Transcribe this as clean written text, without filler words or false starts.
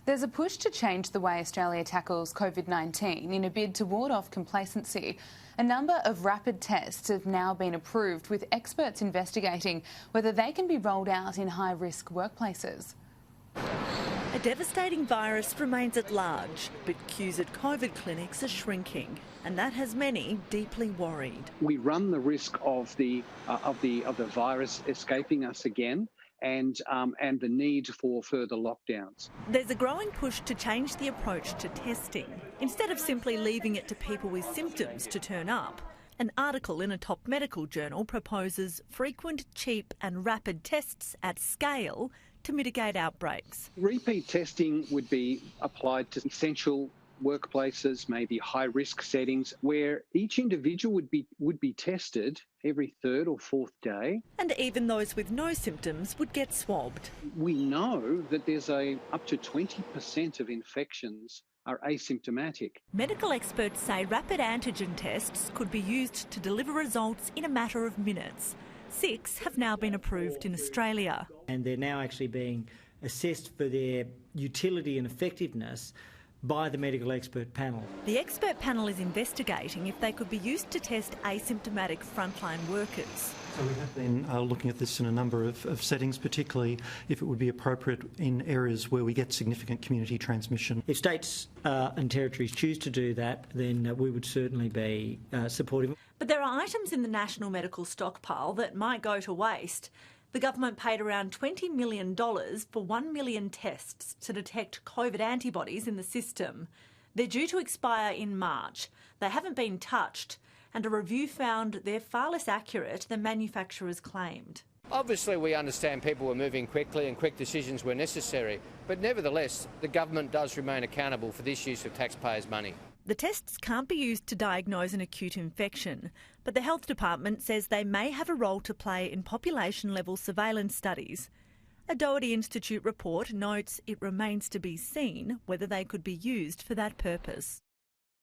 There's a push to change the way Australia tackles COVID-19 in a bid to ward off complacency. A number of rapid tests have now been approved, with experts investigating whether they can be rolled out in high-risk workplaces. A devastating virus remains at large, but queues at COVID clinics are shrinking, and that has many deeply worried. We run the risk of the virus escaping us again, and the need for further lockdowns. There's a growing push to change the approach to testing. Instead of simply leaving it to people with symptoms to turn up, an article in a top medical journal proposes frequent, cheap and rapid tests at scale to mitigate outbreaks. Repeat testing would be applied to essential workplaces, maybe high-risk settings, where each individual would be tested every third or fourth day. And even those with no symptoms would get swabbed. We know that there's up to 20% of infections are asymptomatic. Medical experts say rapid antigen tests could be used to deliver results in a matter of minutes. 6 have now been approved in Australia. And they're now actually being assessed for their utility and effectiveness by the medical expert panel. The expert panel is investigating if they could be used to test asymptomatic frontline workers. So we have been looking at this in a number of settings, particularly if it would be appropriate in areas where we get significant community transmission. If states and territories choose to do that, then we would certainly be supportive. But there are items in the national medical stockpile that might go to waste. The government paid around $20 million for 1 million tests to detect COVID antibodies in the system. They're due to expire in March. They haven't been touched, and a review found they're far less accurate than manufacturers claimed. Obviously, we understand people were moving quickly and quick decisions were necessary, but nevertheless, the government does remain accountable for this use of taxpayers' money. The tests can't be used to diagnose an acute infection, but the Health Department says they may have a role to play in population-level surveillance studies. A Doherty Institute report notes it remains to be seen whether they could be used for that purpose.